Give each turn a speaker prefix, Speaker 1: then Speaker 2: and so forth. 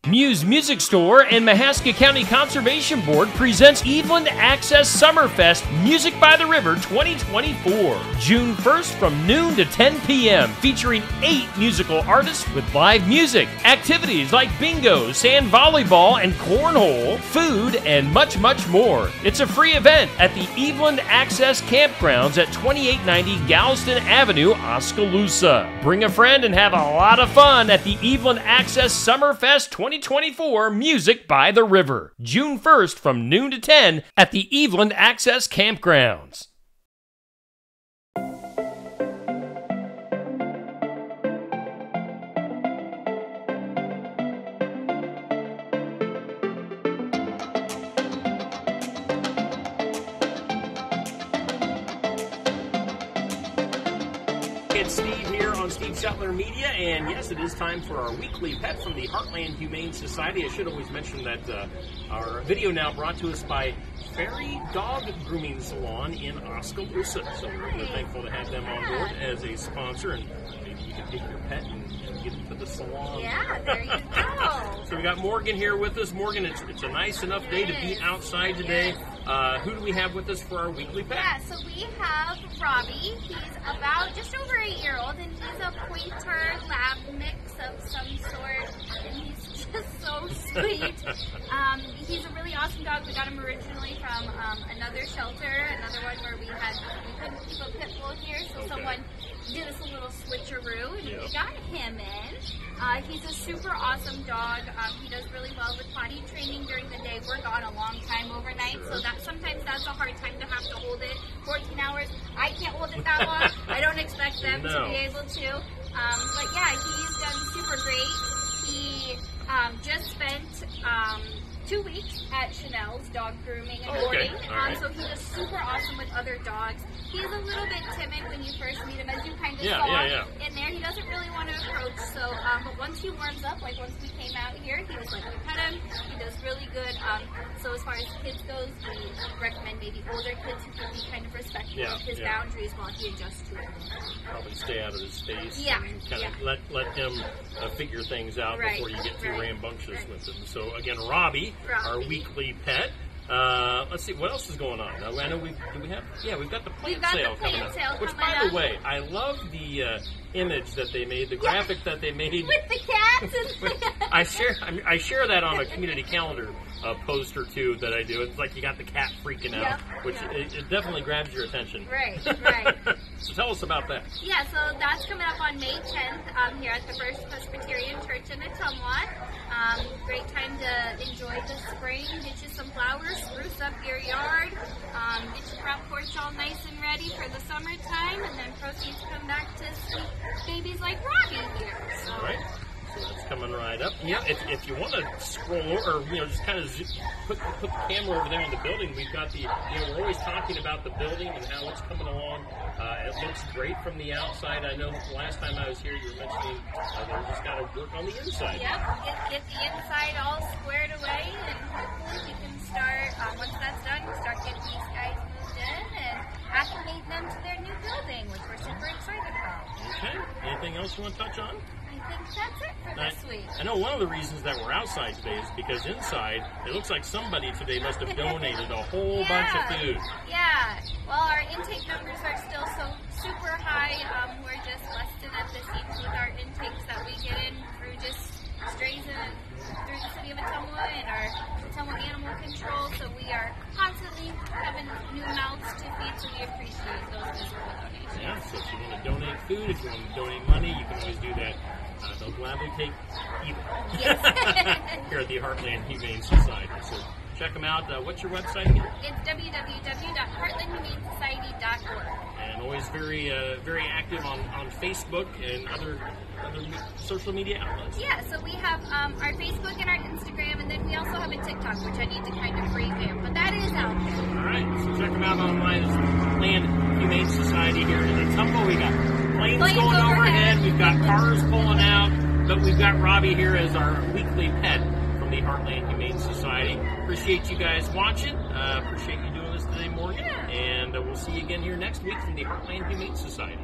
Speaker 1: Muse Music Store and Mahaska County Conservation Board presents Eveland Access Summerfest Music by the River 2024. June 1st from noon to 10 p.m. featuring 8 musical artists with live music, activities like bingo, sand volleyball, and cornhole, food, and much, much more. It's a free event at the Eveland Access Campgrounds at 2890 Galveston Avenue, Oskaloosa. Bring a friend and have a lot of fun at the Eveland Access Summerfest 2024 Music by the River, June 1st from noon to 10 at the Eveland Access Campgrounds. It's Steve here on Steve Shetler Media, and yes, it is time for our weekly pet from the Heartland Humane Society. I should always mention that our video now brought to us by Fairy Dog Grooming Salon in Oskaloosa. So we're really thankful to have them on board as a sponsor, and maybe you can take your pet and get it to the salon.
Speaker 2: Yeah, there you go.
Speaker 1: So we got Morgan here with us. Morgan, it's a nice enough day to be outside today. Who do we have with us for our weekly pet?
Speaker 2: Yeah, so we have Robbie. He's about just over a year old, and he's a pointer lab mix of some sort, and he's just so sweet. He's a really awesome dog. We got him originally from another shelter, another one where we couldn't keep a pit bull here, so someone did us a little switcheroo, and we got him in. He's a super awesome dog. He does really well with potty training during the day. We're gone a long time overnight, so sometimes that's a hard time to have to hold it 14 hours. I can't hold it that long. I don't expect them to be able to. But yeah, he's done super great. He just spent 2 weeks at Chanel's dog grooming and boarding. So he was super awesome with other dogs. He's a little bit timid when you first meet him, as you kind of saw in there. He doesn't really want to approach. So, but once he warms up, like once we came out here, he was like, we pet him. He does really good. So as far as kids goes, we recommend maybe older kids who can be kind of respectful of his boundaries while he adjusts to it.
Speaker 1: Probably stay out of his space.
Speaker 2: Yeah.
Speaker 1: And kind of let him figure things out before you get too rambunctious with him. So again, Robbie, our weekly pet. Let's see, what else is going on? I know we've got the plant sale coming up. Which, by the way, I love the image that they made, the graphic that they made.
Speaker 2: With the cats.
Speaker 1: I share that on a community calendar post or two that I do. It's like you got the cat freaking out, which it definitely grabs your attention.
Speaker 2: Right.
Speaker 1: So tell us about that.
Speaker 2: Yeah, so that's coming up on May 10th here at the First Presbyterian Church in Ottumwa. Great time to enjoy the spring, get you some flowers, spruce up your yard, get your front porch all nice and ready for the summertime, and then proceeds come back to sweet babies like Robbie here. So.
Speaker 1: All right. So that's coming right up. Yeah, if you want to scroll over, just kind of put the camera over there on the building, we've got we're always talking about the building and how it's coming along. It looks great from the outside. I know the last time I was here, you were mentioning they just got to work on the inside.
Speaker 2: Yep, get the inside all squared away, and hopefully we can start, once that's done, start getting these guys moved in and acclimate them to their new building, which we're super excited about.
Speaker 1: Okay. Anything else you want to touch on?
Speaker 2: I think that's it for this week.
Speaker 1: I know one of the reasons that we're outside today is because inside, it looks like somebody today must have donated a whole bunch of food.
Speaker 2: Yeah. Well, our intake numbers are still so super high. We're just busting at the seams with our intakes that we get in through just strays through the city of Ottumwa and our Ottumwa Animal Control. So we are constantly having new mouths to feed, so we appreciate those physical donations.
Speaker 1: Yeah, so if you want to donate food, if you want to donate money, you can always do that. They'll gladly take either.
Speaker 2: Yes.
Speaker 1: Here at the Heartland Humane Society. So check them out. What's your website here?
Speaker 2: It's www.heartlandhumanesociety.org.
Speaker 1: And always very active on Facebook and other social media outlets.
Speaker 2: Yeah, so we have our Facebook and our Instagram, and then we also have a TikTok, which I need to kind of revamp, but that is out there.
Speaker 1: All right, so check them out online. It's Heartland Humane Society here in Ottumwa. We got planes going overhead. We've got cars pulling out, but we've got Robbie here as our weekly pet from the Heartland Humane Society. Appreciate you guys watching. Appreciate you doing this today, Morgan. And we'll see you again here next week from the Heartland Humane Society.